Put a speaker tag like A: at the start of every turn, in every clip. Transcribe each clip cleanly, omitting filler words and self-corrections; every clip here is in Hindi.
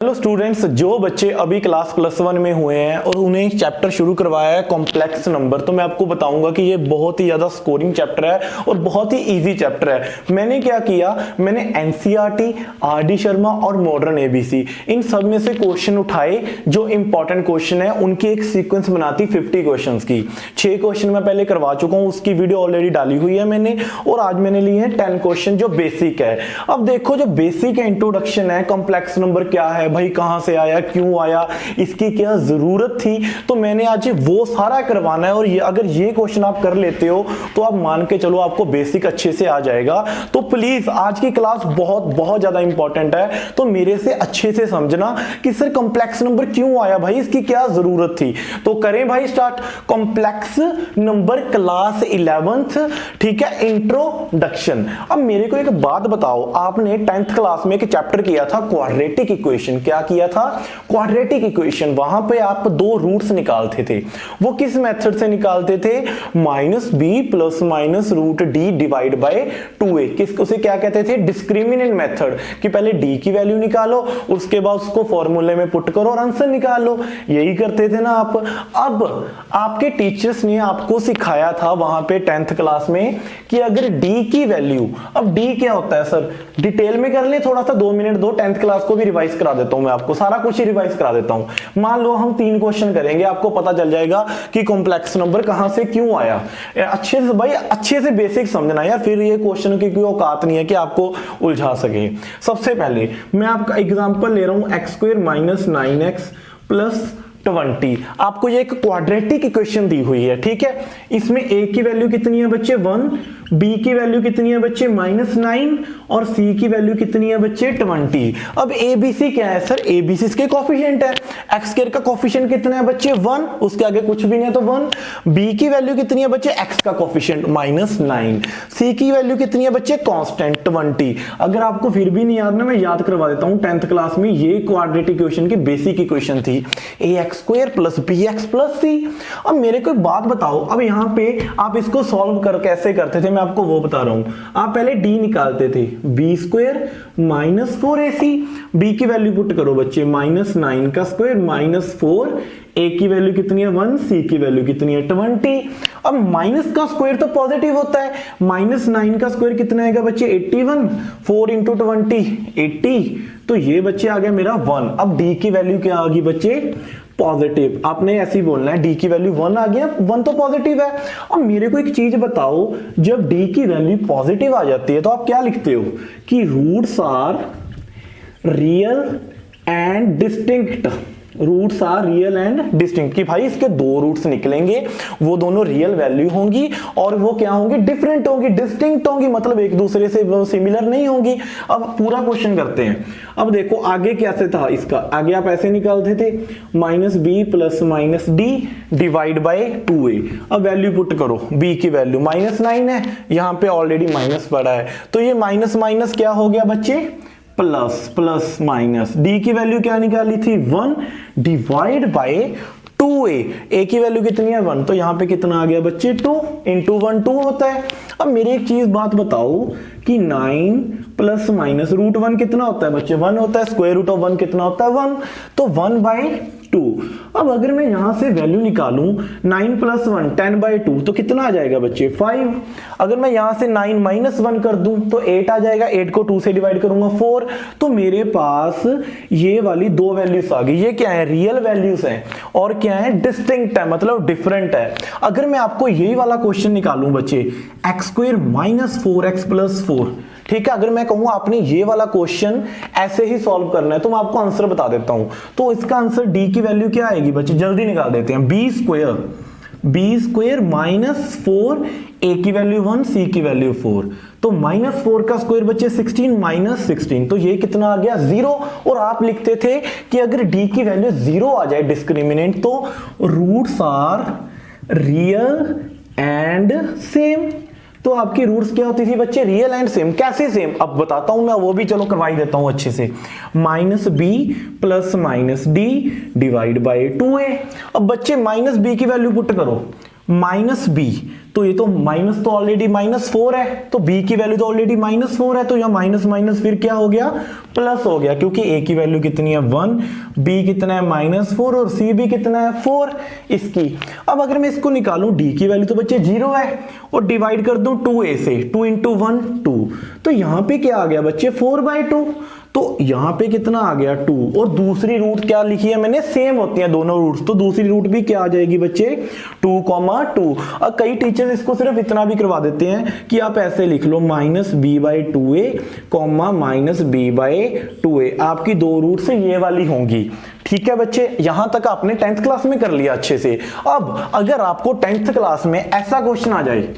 A: हेलो स्टूडेंट्स, जो बच्चे अभी क्लास +1 में हुए हैं और उन्हें एक चैप्टर शुरू करवाया है कॉम्प्लेक्स नंबर, तो मैं आपको बताऊंगा कि ये बहुत ही ज़्यादा स्कोरिंग चैप्टर है और बहुत ही इजी चैप्टर है। मैंने क्या किया, मैंने एनसीईआरटी, आर डी शर्मा और मॉडर्न एबीसी इन सब में से क्वेश्चन उठाए जो इंपॉर्टेंट क्वेश्चन है, उनकी एक सीक्वेंस बनाती 50 क्वेश्चन की। 6 क्वेश्चन मैं पहले करवा चुका हूँ, उसकी वीडियो ऑलरेडी डाली हुई है मैंने, और आज मैंने लिए हैं 10 क्वेश्चन जो बेसिक है। अब देखो, जो बेसिक है, इंट्रोडक्शन है, कॉम्प्लेक्स नंबर क्या है भाई, कहां से आया, क्यों आया, इसकी क्या जरूरत थी, तो मैंने आज वो सारा करवाना है। और ये अगर ये क्वेश्चन आप कर लेते हो तो आप मान के चलो आपको बेसिक अच्छे से आ जाएगा। तो प्लीज आज की क्लास बहुत बहुत ज्यादा इंपॉर्टेंट है, तो मेरे से अच्छे से समझना कि सर कॉम्प्लेक्स नंबर क्यों आया भाई, इसकी क्या जरूरत थी। तो करें भाई start. Complex number class 11th, ठीक है, इंट्रोडक्शन। अब मेरे को एक बात बताओ, आपने 10th क्लास में एक चैप्टर किया था क्वाड्रेटिक इक्वेशन। क्या किया था? Quadratic equation. वहां पे आप दो रूट्स निकालते थे। वो किस मेथड से निकालते थे? -b ± √d divide by 2a। किस, उसे क्या कहते थे? डिस्क्रिमिनेंट मेथड, कि पहले d की वैल्यू निकालो, उसके बाद उसको फॉर्मूले में पुट करो और आंसर निकालो। यही करते थे ना आप। अब आपके टीचर्स ने आपको सिखाया था वहां पे 10th क्लास में कि अगर d की वैल्यू, अब d क्या होता है सर, डिटेल में कर ले, थोड़ा सा 2 मिनट दो, 10th क्लास को भी रिवाइज करा देता हूं मैं आपको, सारा कुछ ही रिवाइज करा देता हूं। मान लो हम 3 क्वेश्चन करेंगे, आपको पता चल जाएगा कि कॉम्प्लेक्स नंबर कहां से क्यों आया। अच्छे से भाई, अच्छे से बेसिक समझना यार, फिर ये क्वेश्चन की कोई औकात नहीं है कि आपको उलझा सके। सबसे पहले मैं आपका एग्जांपल ले रहा हूं x² - 9x + 20। आपको ये एक क्वाड्रेटिक इक्वेशन दी हुई है, ठीक है। इसमें a की वैल्यू कितनी है बच्चे? 1, b की वैल्यू कितनी है बच्चे? -9, और c की वैल्यू कितनी है बच्चे? 20। अब abc क्या है सर? abc इसके कोफिशिएंट है। x² का कोफिशिएंट कितना है बच्चे? 1, उसके आगे कुछ भी नहीं है तो 1। b की वैल्यू कितनी है बच्चे? x का कोफिशिएंट -9। c की वैल्यू कितनी है बच्चे? कांस्टेंट 20। अगर आपको फिर भी नहीं याद ना, मैं याद करवा देता हूं। 10th क्लास में ये क्वाड्रेटिक इक्वेशन की बेसिक इक्वेशन थी, ax² + bx + c। अब मेरे को एक बात बताओ, अब यहां पे आप इसको सॉल्व कर कैसे करते थे, मैं आपको वो बता रहा हूं। आप पहले d निकालते थे, b² - 4ac। b की वैल्यू पुट करो बच्चे, -9 का स्क्वायर -4, a की वैल्यू कितनी है? 1, c की वैल्यू कितनी है? 20। अब माइनस का स्क्वायर तो पॉजिटिव होता है, -9 का स्क्वायर कितना आएगा बच्चे? 81, 4 × 20 80, तो ये बच्चे आ गया मेरा 1। अब d की वैल्यू क्या आ गई बच्चे? पॉजिटिव। आपने ऐसे ही बोलना है, d की वैल्यू 1 आ गया, 1 तो पॉजिटिव है। अब मेरे को एक चीज बताओ, जब d की वैल्यू पॉजिटिव आ जाती है तो आप क्या लिखते हो कि roots are real and distinct. Roots are real and distinct, कि भाई इसके 2 रूट्स निकलेंगे, वो दोनों रियल वैल्यू होंगी और वो क्या होंगी? डिफरेंट होंगी, डिस्टिंक्ट होंगी, मतलब एक दूसरे से सिमिलर नहीं होंगी। अब पूरा क्वेश्चन करते हैं। अब देखो आगे कैसे था इसका, आगे आप ऐसे निकालते थे, -b ± d divide by 2a। अब वैल्यू पुट करो, b की वैल्यू -9 है, यहां पे ऑलरेडी माइनस पड़ा है, तो ये माइनस माइनस क्या हो गया बच्चे? Plus, plus minus. d की वैल्यू क्या निकाली थी? 1 डिवाइड बाय 2a। a की वैल्यू कितनी है? 1, तो यहां पे कितना आ गया बच्चे? 2 × 1 2 होता है। अब मेरी एक चीज बात बताओ कि 9 प्लस माइनस √1 कितना होता है बच्चे? 1 होता है। √1 कितना होता है? 1, तो 1/2। अब अगर मैं यहां से वैल्यू निकालूं, 9 + 1 10/2, तो कितना आ जाएगा बच्चे? 5। अगर मैं यहां से 9 - 1 कर दूं तो 8 आ जाएगा, 8 को 2 से डिवाइड करूंगा 4। तो मेरे पास ये वाली 2 वैल्यूज आ गई। ये क्या है? रियल वैल्यूज हैं, और क्या है? डिस्टिंक्ट है, मतलब डिफरेंट है। अगर मैं आपको यही वाला क्वेश्चन निकालूं बच्चे, x² - 4x + 4, ठीक है, अगर मैं कहूं आपने ये वाला क्वेश्चन ऐसे ही सॉल्व करना है तो मैं आपको आंसर बता देता हूं। तो इसका आंसर d की वैल्यू क्या आएगी बच्चे? जल्दी निकाल देते हैं। b² - 4, a की वैल्यू 1, c की वैल्यू 4, तो -4 का स्क्वायर बच्चे 16 - 16, तो ये कितना आ गया? 0। और आप लिखते थे कि अगर d की वैल्यू 0 आ जाए डिस्क्रिमिनेंट, तो roots are real and same. तो आपकी रूट्स क्या होती थी बच्चे? Real and same. कैसे सेम? अब बताता हूं मैं, वो भी चलो करवा ही देता हूं अच्छे से। -b ± d divide by 2a। अब बच्चे -b की वैल्यू पुट करो, माइनस बी, तो ये तो माइनस तो ऑलरेडी -4 है, तो b की वैल्यू तो ऑलरेडी -4 है, तो यहाँ माइनस माइनस फिर क्या हो गया, प्लस हो गया, क्योंकि a की वैल्यू कितनी है 1, b कितना है -4 और c भी कितना है 4 इसकी। अब अगर मैं इसको निकालूं d की वैल्यू तो बच्चे 0 है और डिवाइड कर दूं 2a से, 2 × 1 2, तो यहाँ पे क्या आ गया बच्चे 4/2, तो यहां पे कितना आ गया 2, और दूसरी रूट क्या लिखी है मैंने, सेम होती हैं दोनों रूट्स, तो दूसरी रूट भी क्या आ जाएगी बच्चे 2,2। अब कई टीचर इसको सिर्फ इतना भी करवा देते हैं कि आप ऐसे लिख लो -b/2a, -b/2a, आपकी दो रूट से ये वाली होंगी। ठीक है बच्चे, यहां तक आपने 10th क्लास में कर लिया अच्छे से। अब अगर आपको 10th क्लास में ऐसा क्वेश्चन आ जाए,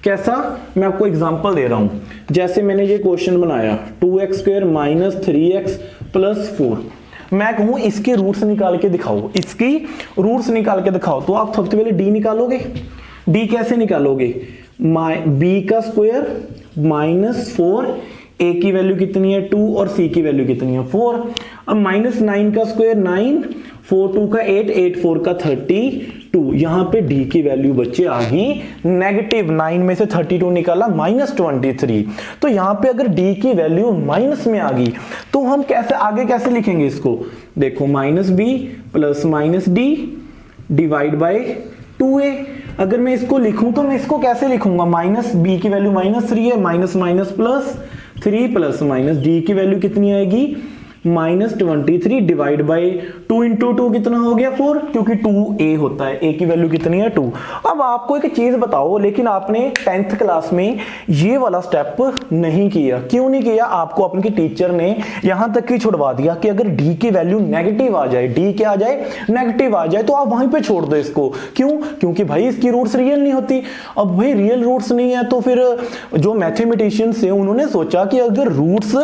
A: कैसा, मैं आपको एग्जांपल दे रहा हूं, जैसे मैंने ये क्वेश्चन बनाया 2x² - 3x + 4, मैं कहूं इसके रूट्स निकाल के दिखाओ, इसकी रूट्स निकाल के दिखाओ, तो आप सबसे पहले d निकालोगे। d कैसे निकालोगे, b² -4, a की वैल्यू कितनी है 2 और c की वैल्यू कितनी है 4। अब -9² 9, 4 2 का 8, 8 4 का 32, यहां पे d की वैल्यू बच्चे आ गई -9 में से 32 निकाला -23, तो यहां पे अगर d की वैल्यू माइनस में आ गई तो हम कैसे आगे कैसे लिखेंगे इसको, देखो -b + -d divide by 2a। अगर मैं इसको लिखूं तो मैं इसको कैसे लिखूंगा, -b की वैल्यू -3 है, minus minus plus 3 plus minus, d की वैल्यू कितनी आएगी -23 डिवाइड बाय 2 × 2 कितना हो गया 4, क्योंकि 2a होता है, a की वैल्यू कितनी है 2। अब आपको एक चीज बताओ, लेकिन आपने 10th क्लास में ये वाला स्टेप नहीं किया, क्यों नहीं किया, आपको अपने टीचर ने यहां तक ही छुड़वा दिया कि अगर d की वैल्यू नेगेटिव आ जाए, d क्या आ जाए, नेगेटिव आ जाए, तो आप वहीं पे छोड़ दो इसको। क्यों, क्योंकि भाई इसकी रूट्स रियल नहीं होती। अब भाई रियल रूट्स नहीं है तो फिर जो मैथमेटिशियंस है उन्होंने सोचा कि अगर रूट्स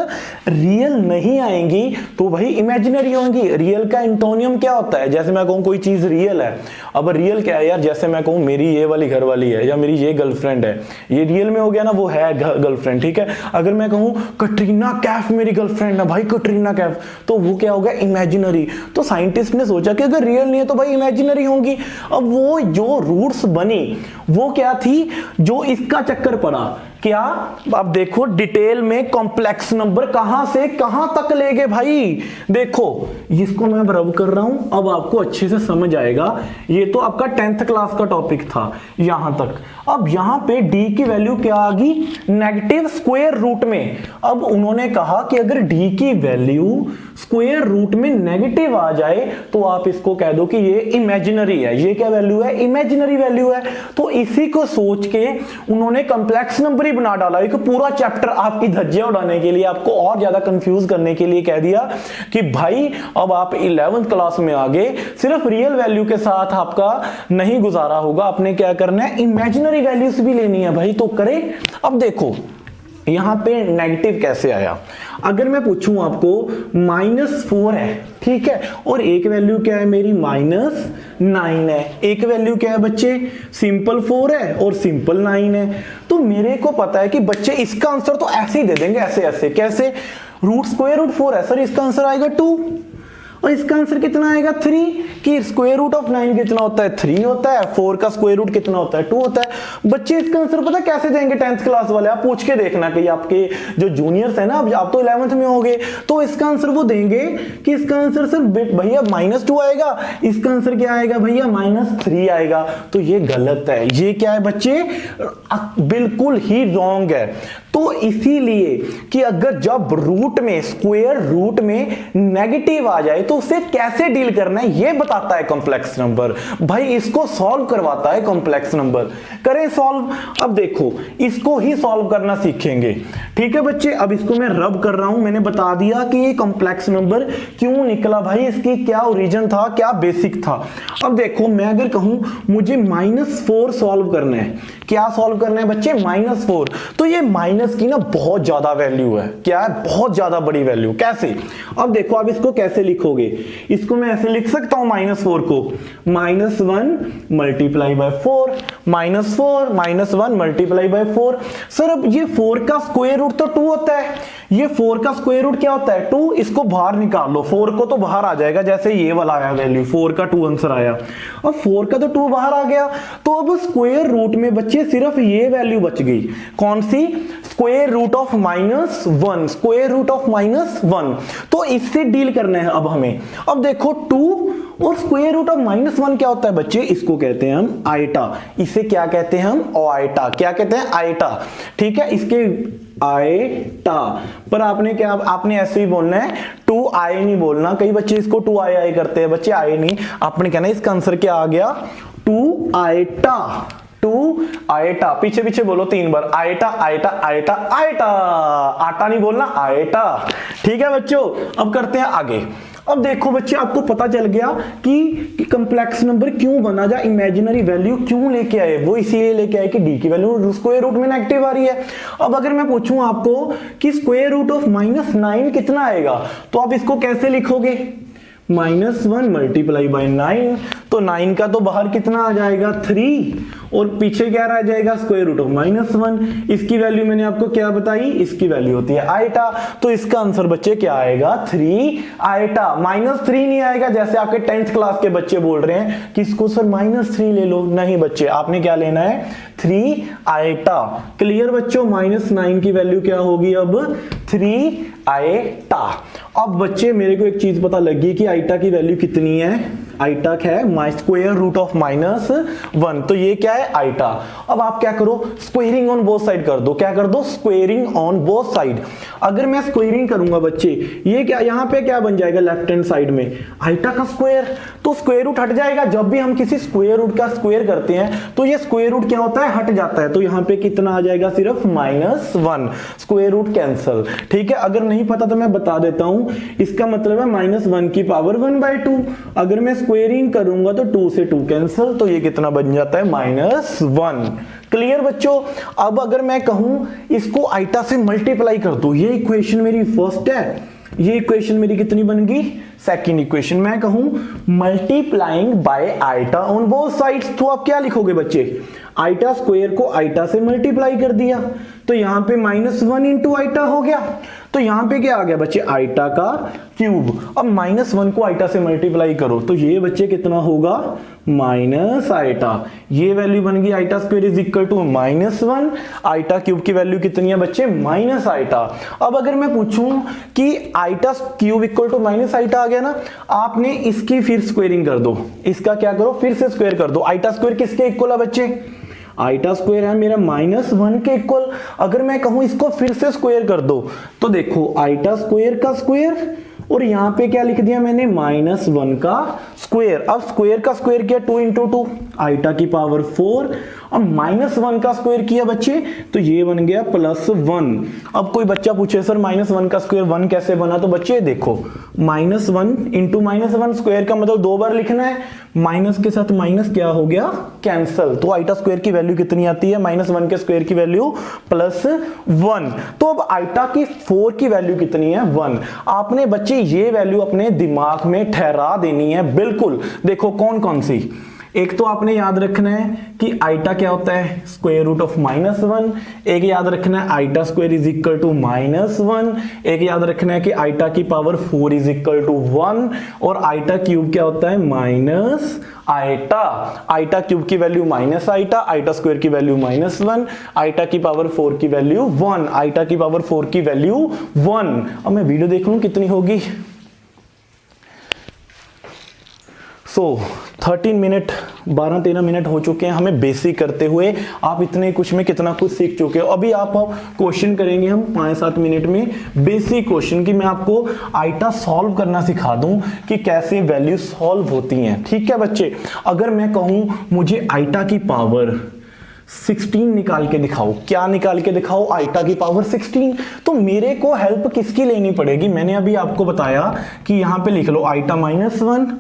A: रियल नहीं आएंगी तो भाई इमेजिनरी होंगी। रियल का एंटोनियम क्या होता है, जैसे मैं कहूं कोई चीज रियल है, अब रियल क्या है यार, जैसे मैं कहूं मेरी ये वाली घर वाली है या मेरी ये गर्लफ्रेंड है, ये रियल में हो गया ना, वो है गर्लफ्रेंड, ठीक है। अगर मैं कहूं कटरीना कैफ मेरी गर्लफ्रेंड है, भाई कटरीना कैफ, तो वो क्या होगा, इमेजिनरी। तो साइंटिस्ट ने सोचा कि अगर रियल नहीं है तो भाई इमेजिनरी होंगी। अब वो जो रूट्स बनी वो क्या थी, जो इसका चक्कर पड़ा, क्या, अब देखो डिटेल में कॉम्प्लेक्स नंबर कहां से कहां तक ले गए भाई, देखो इसको मैं रब कर रहा हूं, अब आपको अच्छे से समझ आएगा। ये तो आपका 10th क्लास का टॉपिक था यहां तक। अब यहां पे d की वैल्यू क्या आ गई, नेगेटिव स्क्वायर रूट में। अब उन्होंने कहा कि अगर d की वैल्यू स्क्वायर रूट में नेगेटिव आ जाए तो आप इसको कह दो कि ये इमेजिनरी है। ये क्या वैल्यू है, इमेजिनरी वैल्यू है। तो इसी को सोच के उन्होंने कॉम्प्लेक्स नंबर ही बना डाला, एक पूरा चैप्टर आपकी धज्जियां उड़ाने के लिए, आपको और ज्यादा कंफ्यूज करने के लिए कह दिया कि भाई अब आप 11th क्लास में आगे सिर्फ रियल वैल्यू के साथ आपका नहीं गुजारा होगा, आपने क्या करना है, इमेजिनरी वैल्यूज भी लेनी है भाई। तो करें। अब देखो यहां पे नेगेटिव कैसे आया, अगर मैं पूछूं आपको -4 है, ठीक है, और एक वैल्यू क्या है मेरी -9 है, एक वैल्यू क्या है बच्चे, सिंपल 4 है और सिंपल 9 है, तो मेरे को पता है कि बच्चे इसका आंसर तो ऐसे ही दे देंगे, ऐसे ऐसे कैसे, रूट स्क्वायर रूट 4 है सर, इसका आंसर आएगा 2, और इसका आंसर कितना आएगा 3, कि स्क्वायर रूट ऑफ 9 कितना होता है 3 होता है, 4 का स्क्वायर रूट कितना होता है 2 होता है। बच्चे इसका आंसर पता कैसे देंगे 10th क्लास वाले, आप पूछ के देखना कि आपके जो जूनियर्स है ना, अब आप तो 11th में होंगे, तो इसका आंसर वो देंगे कि इसका आंसर सर भैया -2 आएगा, इसका आंसर क्या आएगा भैया -3 आएगा। तो ये गलत है, ये क्या है बच्चे, बिल्कुल ही रॉन्ग है। तो इसीलिए कि अगर जब रूट में, स्क्वायर रूट में नेगेटिव आ जाए तो उसे कैसे डील करना है ये बताता है कॉम्प्लेक्स नंबर, भाई इसको सॉल्व करवाता है कॉम्प्लेक्स नंबर। करें सॉल्व। अब देखो इसको ही सॉल्व करना सीखेंगे, ठीक है बच्चे। अब इसको मैं रब कर रहा हूं, मैंने बता दिया कि ये कॉम्प्लेक्स नंबर क्यों निकला भाई, इसकी क्या ओरिजिन था, क्या बेसिक था। अब देखो मैं अगर कहूं मुझे -4 सॉल्व करना है, क्या सॉल्व करना है बच्चे, -4, तो ये माइनस की ना बहुत ज्यादा वैल्यू है। क्या है? बहुत ज्यादा बड़ी वैल्यू। कैसे? अब देखो आप इसको कैसे लिखोगे, इसको मैं ऐसे लिख सकता हूं -4 को -1 multiply by 4, -4 -1 multiply by 4। Sir अब ये 4 का स्क्वायर रूट तो 2 होता है, ये 4 का स्क्वायर रूट क्या होता है? 2। इसको बाहर निकाल लो, 4 को तो बाहर आ जाएगा, जैसे ये वाला आया वैल्यू 4 का 2 आंसर आया। अब 4 का तो 2 बाहर आ गया, तो अब स्क्वायर रूट में बच्चे सिर्फ ये वैल्यू बच गई। कौन सी? Square root of -1, square root of -1। तो इससे डील करना है अब हमें। अब देखो 2 और स्क्वायर रूट ऑफ -1 क्या होता है बच्चे? इसको कहते हैं हम आइटा। इसे क्या कहते हैं हम? आइटा। क्या कहते हैं? आइटा। ठीक है, इसके आइटा पर आपने ऐसे ही बोलना है, 2 आई नहीं बोलना। कई बच्चे इसको 2 आई करते हैं, बच्चे आई नहीं, आपने कहना है इसका आंसर क्या आ गया? 2 आइटा। 2 आइटा। पीछे पीछे बोलो 3 बार, आइटा आइटा आइटा आइटा। आटा नहीं बोलना, आइटा। ठीक है बच्चों, अब करते हैं आगे। अब देखो बच्चे, आपको पता चल गया कि कॉम्प्लेक्स नंबर क्यों बना, जा इमेजिनरी वैल्यू क्यों लेके आए। वो इसीलिए लेके आए कि डी की वैल्यू स्क्वायर रूट में नेगेटिव आ रही है। अब अगर मैं पूछूं आपको कि स्क्वायर रूट ऑफ -9 कितना आएगा, तो आप इसको कैसे लिखोगे? -1 मल्टीप्लाई बाय 9, तो 9 का तो बाहर कितना आ जाएगा? 3, और पीछे क्या रह जाएगा? Square root of -1। इसकी वैल्यू मैंने आपको क्या बताई? इसकी वैल्यू होती है आइटा। तो इसका आंसर बच्चे क्या आएगा? 3 आइटा। -3 नहीं आएगा जैसे आपके 10th क्लास के बच्चे बोल रहे हैं कि इसको सर -3 ले लो। नहीं बच्चे, आपने क्या लेना है? 3 आइटा। क्लियर बच्चों? -9 की वैल्यू क्या होगी अब? 3 आइटा। अब बच्चे मेरे को एक चीज पता लगी कि आइटा की वैल्यू कितनी है। आइटा क्या है? Square root of -1। तो ये क्या है? आइटा। अब आप क्या करो? स्क्वेयरिंग ऑन बोथ साइड कर दो। क्या कर दो? Squaring on both side. अगर मैं स्क्वेयरिंग करूंगा बच्चे, ये क्या यहां पे क्या बन जाएगा? लेफ्ट हैंड साइड में आइटा का स्क्वायर, तो स्क्वायर रूट हट जाएगा। जब भी हम किसी स्क्वायर रूट का स्क्वायर करते हैं तो ये स्क्वायर रूट क्या होता है? हट जाता है। तो यहां पे कितना आ जाएगा? सिर्फ -1। Square root cancel. ठीक है, अगर नहीं पता तो मैं बता देता हूं। इसका मतलब है -1 की पावर 1/2। अगर मैं स्क्वेयरिंग करूंगा तो 2 से 2 कैंसिल, तो ये कितना बन जाता है? -1। क्लियर बच्चों? अब अगर मैं कहूं इसको आइटा से मल्टीप्लाई कर दो, ये इक्वेशन मेरी फर्स्ट है, ये इक्वेशन मेरी कितनी बन गई? Second equation. मैं कहूं multiplying by iota on both sides, तो आप क्या लिखोगे बच्चे? आइटा स्क्वायर को आइटा से मल्टीप्लाई कर दिया, तो यहां पे -1 इंटू आइटा हो गया। तो यहां पे क्या आ गया बच्चे? आइटा का क्यूब। अब -1 को आइटा से मल्टीप्लाई करो, तो ये बच्चे कितना होगा? Minus iota. ये वैल्यू बन गई iota square is equal to -1। Iota cube की वैल्यू कितनी है बच्चे? Minus iota. अब अगर मैं पूछूं कि iota cube equal to minus iota आ गया ना, आपने इसकी फिर स्क्वेयरिंग कर दो। इसका क्या करो? फिर से स्क्वायर कर दो। आइटा स्क्वायर किसके इक्वल है बच्चे? आइटा स्क्वायर है मेरा -1 के इक्वल। अगर मैं कहूं इसको फिर से स्क्वायर कर दो, तो देखो आइटा स्क्वायर का स्क्वायर, और यहां पे क्या लिख दिया मैंने? -1 का स्क्वायर। अब स्क्वायर का स्क्वायर किया 2 इंटू 2, आइटा की पावर 4। अब -1 का स्क्वायर किया बच्चे, तो ये बन गया +1। अब कोई बच्चा पूछे सर -1 का स्क्वायर 1 कैसे बना? तो बच्चे देखो, -1 इंटू -1 स्क्वायर का मतलब 2 बार लिखना है। माइनस के साथ माइनस क्या हो गया? कैंसल। तो आइटा स्क्वायर की वैल्यू कितनी आती है? -1 के स्क्वायर की वैल्यू +1। तो अब आइटा की 4 की वैल्यू कितनी है? 1। आपने बच्चे ये वैल्यू अपने दिमाग में ठहरा देनी है बिल्कुल। देखो कौन कौन सी। एक तो आपने याद रखना है कि आइटा क्या होता है? Square root of -1। एक याद रखना है iota square is equal to -1। एक याद रखना है कि आइटा की पावर 4 इज इक्वल टू 1। और आइटा क्यूब क्या होता है? Minus iota. आइटा क्यूब की value minus iota, iota square की वैल्यू -1, आइटा की पावर 4 की वैल्यू 1, आइटा की पावर 4 की वैल्यू 1। अब मैं वीडियो देख लूं कितनी होगी। 13 मिनट 12-13 मिनट हो चुके हैं हमें बेसिक करते हुए। आप इतने कुछ में कितना कुछ सीख चुके हो। अभी आप क्वेश्चन करेंगे हम 5-7 मिनट में बेसिक क्वेश्चन की। मैं आपको आइटा सॉल्व करना सिखा दूं कि कैसे वैल्यू सॉल्व होती हैं। ठीक है बच्चे? अगर मैं कहूं मुझे आइटा की पावर 16 निकाल के दिखाओ, क्या निकाल के दिखाओ? आइटा की पावर 16। तो मेरे को हेल्प किसकी लेनी पड़ेगी? मैंने अभी आपको बताया कि यहां पे लिख लो आइटा -1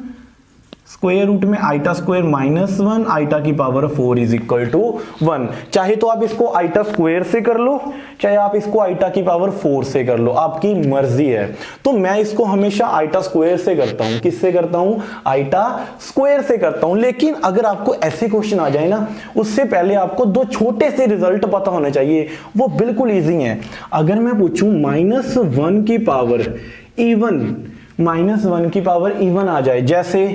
A: स्क्वायर रूट में आइटा स्क्वायर माइनस 1 आइटा की पावर 4 इज इक्वल टू 1। चाहे तो आप इसको आइटा स्क्वायर से कर लो, चाहे आप इसको आइटा की पावर 4 से कर लो, आपकी मर्जी है। तो मैं इसको हमेशा आइटा स्क्वायर से करता हूं। किससे करता हूं? आइटा स्क्वायर से करता हूं। लेकिन अगर आपको ऐसे क्वेश्चन आ जाए ना, उससे पहले आपको दो छोटे से रिजल्ट पता होने चाहिए, वो बिल्कुल ईजी है। अगर मैं पूछूं -1 की पावर इवन, -1 की पावर इवन आ जाए, जैसे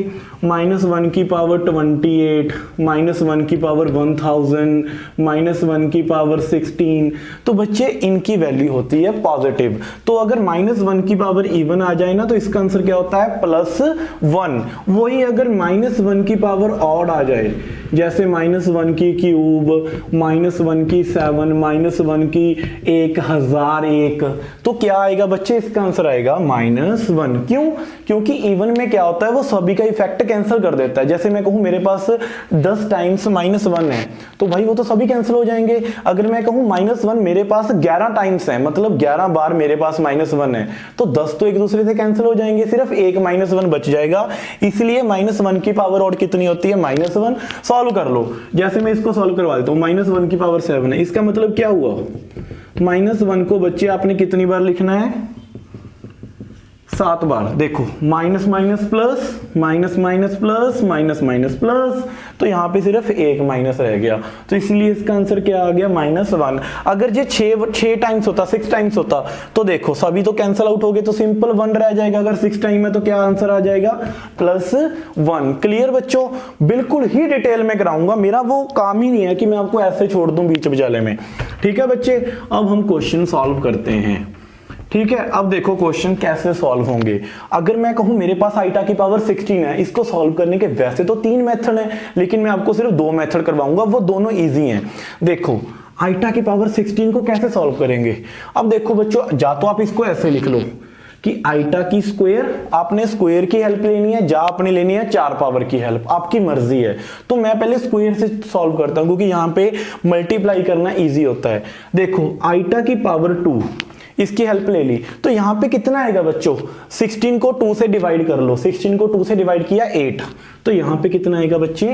A: -1 की पावर 28, -1 की पावर 1000, -1 की पावर 16, तो बच्चे इनकी वैल्यू होती है पॉजिटिव। तो अगर -1 की पावर इवन आ जाए ना, तो इसका आंसर क्या होता है? +1। वही अगर -1 की पावर ऑड आ जाए, जैसे -1 की क्यूब, -1 की 7, -1 की 1001, तो क्या आएगा बच्चे? इसका आंसर आएगा -1। क्यों? क्योंकि इवन में क्या होता है, वो सभी का इफेक्ट कैंसिल कर देता है। जैसे मैं कहूं मेरे पास 10 टाइम्स -1 है, तो भाई वो तो सभी कैंसिल हो जाएंगे। अगर मैं कहूं -1 मेरे पास 11 टाइम्स है, मतलब 11 बार मेरे पास -1 है, तो 10 तो एक दूसरे से कैंसिल हो जाएंगे, सिर्फ एक -1 बच जाएगा। इसलिए -1 की पावर और कितनी होती है? -1। सॉल्व कर लो। जैसे मैं इसको सॉल्व करवा देता हूं, -1 की पावर 7 है। इसका मतलब क्या हुआ? -1 को बच्चे आपने कितनी बार लिखना है? 7 बार। देखो minus minus plus, minus minus plus, minus minus plus, तो यहां पे सिर्फ एक माइनस रह गया, तो इसलिए इसका आंसर क्या आ गया? -1। अगर ये 6 टाइम्स होता, 6 टाइम्स होता, तो देखो सभी तो कैंसिल आउट हो गए, तो सिंपल 1 रह जाएगा। अगर 6 टाइम है तो क्या आंसर आ जाएगा? +1। क्लियर बच्चों? बिल्कुल ही डिटेल में कराऊंगा, मेरा वो काम ही नहीं है कि मैं आपको ऐसे छोड़ दूं बीच बजाले में। ठीक है बच्चे, अब हम क्वेश्चन सॉल्व करते हैं। ठीक है, अब देखो क्वेश्चन कैसे सॉल्व होंगे। अगर मैं कहूं मेरे पास आइटा की पावर 16 है, इसको सॉल्व करने के वैसे तो 3 मेथड हैं, लेकिन मैं आपको सिर्फ 2 मेथड करवाऊंगा, वो दोनों इजी हैं। देखो आइटा की पावर 16 को कैसे सॉल्व करेंगे। अब देखो बच्चों, जा तो आप इसको ऐसे लिख लो कि आइटा की स्क्वायर, आपने स्क्वायर की हेल्प लेनी है, जा आपने लेनी है 4 पावर की हेल्प, आपकी मर्जी है। तो मैं पहले स्क्वायर से सॉल्व करता हूं, क्योंकि यहां पे मल्टीप्लाई करना इजी होता है। देखो आइटा की पावर 2, इसकी हेल्प ले ली, तो यहां पे कितना आएगा बच्चों? 16 को 2 से डिवाइड कर लो, 16 को 2 से डिवाइड किया 8, तो यहां पे कितना आएगा बच्चे?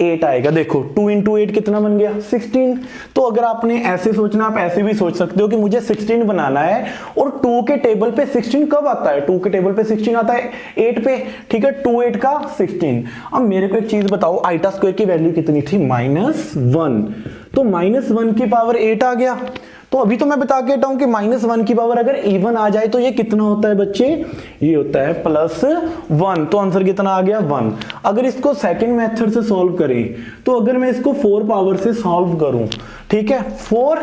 A: 8 आएगा। देखो 2 × 8 कितना बन गया? 16। तो अगर आपने ऐसे सोचना, आप ऐसे भी सोच सकते हो कि मुझे 16 बनाना है, और 2 के टेबल पे 16 कब आता है? 2 के टेबल पे 16 आता है 8 पे। ठीक है, 2 8 का 16। अब मेरे को एक चीज बताओ, आइटा स्क्वायर की वैल्यू कितनी थी? -1। तो -1 की पावर 8 आ गया। तो अभी तो मैं बता के हटा हूं कि -1 की पावर अगर इवन आ जाए तो ये कितना होता है बच्चे? ये होता है +1। तो आंसर कितना आ गया? 1। अगर इसको सेकंड मेथड से सॉल्व करें, तो अगर मैं इसको 4 पावर से सॉल्व करूं, ठीक है 4,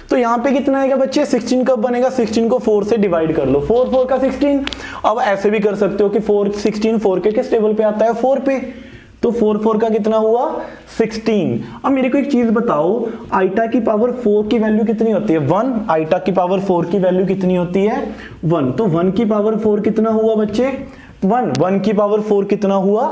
A: तो यहां पे कितना आएगा बच्चे? 16 कब बनेगा? 16 को 4 से डिवाइड कर लो, 4 4 का 16। अब ऐसे भी कर सकते हो कि 4 16 4 के किस टेबल पे आता है? 4 पे। तो 4 4 का कितना हुआ? 16। अब मेरे को एक चीज बताओ, आइटा की पावर 4 की वैल्यू कितनी होती है? 1। आइटा की पावर 4 की वैल्यू कितनी होती है? 1। तो 1 की पावर 4 कितना हुआ बच्चे? 1। 1 की पावर 4 कितना हुआ?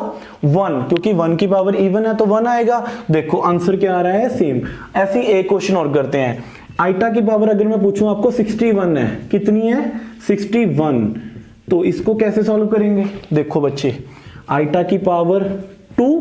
A: 1, क्योंकि 1 की पावर इवन है तो 1 आएगा। देखो आंसर क्या आ रहा है? सेम। ऐसी एक क्वेश्चन और करते हैं। आइटा की पावर अगर मैं पूछूं आपको 61 है, कितनी है? 61। तो इसको कैसे सॉल्व करेंगे? देखो बच्चे, आइटा की पावर 2,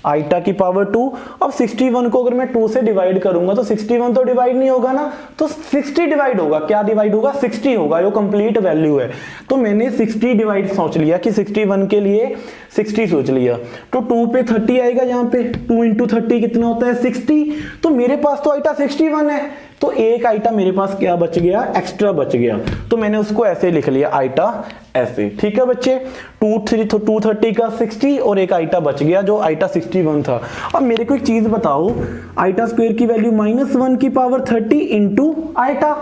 A: आइटा की पावर 2। अब 61 को अगर मैं 2 से डिवाइड करूंगा तो 61 तो डिवाइड नहीं होगा ना, तो 60 डिवाइड होगा। क्या डिवाइड होगा? 60 होगा, जो कंप्लीट वैल्यू है। तो मैंने 60 डिवाइड सोच लिया कि 61 के लिए 60 सोच लिया, तो 2 पे 30 आएगा। यहाँ पे 2 × 30 कितना होता है? 60। तो मेरे पास तो आइटा 61 है, तो एक आइटा मेरे पास क्या बच गया? एक्स्ट्रा बच गया। तो मैंने उसको ऐसे लिख लिया, आइटा ऐसे। ठीक है बच्चे, 230 का 60 और एक आइटा बच गया जो आइटा 61 था। अब मेरे को एक चीज बताओ, आइटा स्क्वायर की वैल्यू -1 की पावर 30 इंटू आइटा।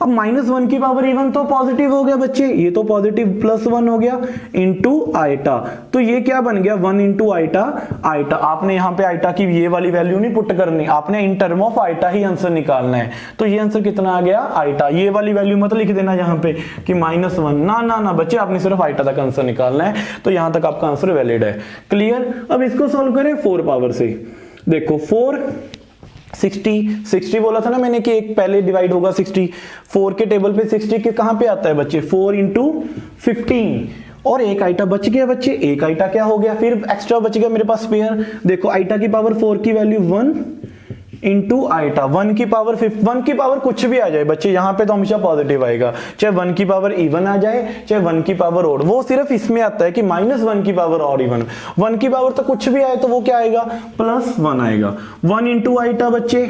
A: अब -1 की पावर इवन तो पॉजिटिव हो गया बच्चे, ये तो पॉजिटिव +1 हो गया इंटू आइटा। तो ये क्या बन गया? 1 इंटू आइटा। आइटा आपने यहाँ पे आइटा की ये वाली वैल्यू नहीं पुट करनी, आपने इन टर्म ऑफ आइटा ही आंसर निकालना है। तो ये आंसर कितना आ गया? आइटा। ये वाली वैल्यू मत लिख देना यहाँ पे कि -1, ना ना ना बच्चे, आपने सिर्फ आइटा तक आंसर निकालना है। तो यहां तक आपका आंसर वैलिड है। क्लियर? अब इसको सॉल्व करें 4 पावर से। देखो 4 60 बोला था ना मैंने कि एक पहले डिवाइड होगा 60। 4 के टेबल पे 60 के कहां पे आता है बच्चे? 4 × 15। और एक आइटा बच गया बच्चे, एक आइटा क्या हो गया, फिर एक्स्ट्रा बच गया मेरे पास स्पेयर। देखो आइटा की पावर 4 की वैल्यू 1 इंटू आइटा, 1 की पावर 5, 1 की पावर कुछ भी आ जाए बच्चे, यहाँ पे तो हमेशा पॉजिटिव आएगा, चाहे 1 की पावर इवन आ जाए चाहे 1 की पावर ऑड, वो सिर्फ इसमें आता है कि -1 की पावर ऑड इवन, 1 की पावर तो कुछ भी आए तो वो क्या आएगा, +1 आएगा। 1 इंटू आइटा बच्चे,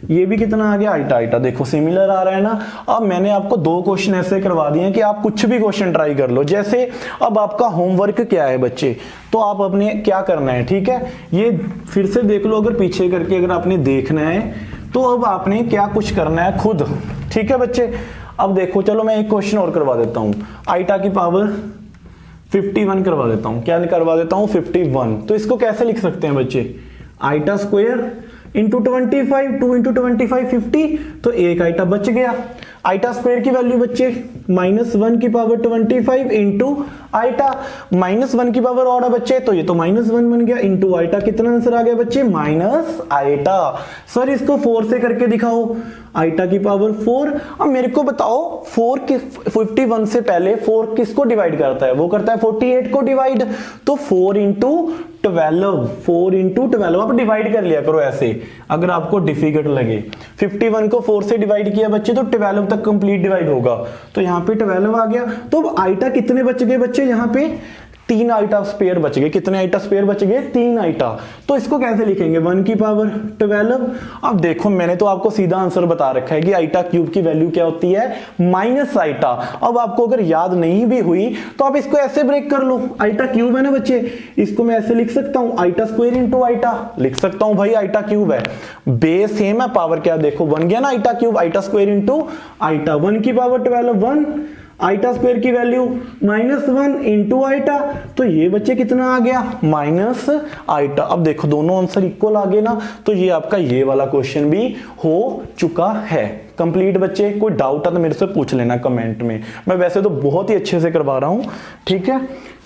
A: ये भी कितना आ गया, आइटा आइटा, देखो सिमिलर आ रहा है ना। अब मैंने आपको 2 क्वेश्चन ऐसे करवा दिए हैं कि आप कुछ भी क्वेश्चन ट्राई कर लो। जैसे अब आपका होमवर्क क्या है बच्चे, तो आप अपने क्या करना है, ठीक है, ये फिर से देख लो, अगर पीछे करके अगर आपने देखना है तो अब आपने क्या कुछ करना है खुद, ठीक है बच्चे। अब देखो चलो मैं एक क्वेश्चन और करवा देता हूं, आइटा की पावर 51 करवा देता हूं, क्या करवा देता हूं 51। तो इसको कैसे लिख सकते हैं बच्चे, आइटा स्क्वायर इंटू 25, 2 इंटू 25 50, तो एक आइटा बच गया। आइटा स्क्वायर की वैल्यू बच्चे -1 की पावर 25 इंटू आइटा, -1 की पावर ऑड है बच्चे, तो ये तो -1 बन गया, इंटू आइटा, कितना आंसर आ गया बच्चे, माइनस आइटा। सर इसको 4 से करके दिखाओ, आइटा की पावर 4। अब मेरे को बताओ 4 की 51 से पहले 4 किसको डिवाइड करता है, वो करता है 48 को डिवाइड, तो 4 इंटू 12, 4 इंटू 12 आप डिवाइड कर लिया करो ऐसे, अगर आपको डिफिकल्ट लगे। 51 को 4 से डिवाइड किया बच्चे तो 12 तक कंप्लीट डिवाइड होगा, तो यहाँ पे 12 आ गया। तो अब आइटा कितने बच गए बच्चे, यहाँ पे 3 आइटा स्पेयर बच गए, कितने आइटा स्पेयर बच गए, 3 आइटा। तो इसको कैसे लिखेंगे, 1 की पावर 12। अब देखो मैंने तो आपको सीधा आंसर बता रखा है कि आइटा क्यूब की वैल्यू क्या होती है, माइनस आइटा। अब आपको अगर याद नहीं भी हुई तो आप इसको ऐसे ब्रेक कर लो, आइटा क्यूब है ना बच्चे, इसको मैं ऐसे लिख सकता हूं, आइटा स्क्वायर इंटू आइटा लिख सकता हूं भाई, आइटा क्यूब है, बेस सेम है, पावर क्या देखो बन गया ना iota cube, iota square into iota, 1 की पावर 12 1, आइटा स्क्वायर की वैल्यू -1 इंटू आइटा, तो ये बच्चे कितना आ गया, माइनस आइटा। अब देखो दोनों आंसर इक्वल आ गए ना, तो ये आपका ये वाला क्वेश्चन भी हो चुका है कंप्लीट बच्चे। कोई डाउट है तो मेरे से पूछ लेना कमेंट में, मैं वैसे तो बहुत ही अच्छे से करवा रहा हूं, ठीक है।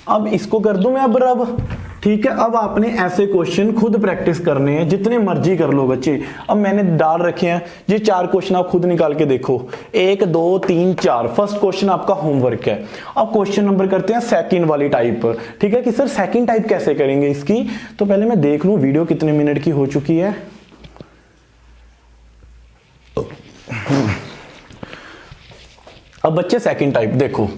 A: अब इसको कर दूं मैं अब ठीक है। अब आपने ऐसे क्वेश्चन खुद प्रैक्टिस करने हैं, जितने मर्जी कर लो बच्चे। अब मैंने डाल रखे हैं ये 4 क्वेश्चन, आप खुद निकाल के देखो, 1 2 3 4। फर्स्ट क्वेश्चन आपका होमवर्क है। अब क्वेश्चन नंबर करते हैं सेकंड वाली टाइप, ठीक है, कि सर सेकंड टाइप कैसे करेंगे इसकी। तो पहले मैं देख लूं वीडियो कितने मिनट की हो चुकी है। अब बच्चे सेकंड टाइप देखो,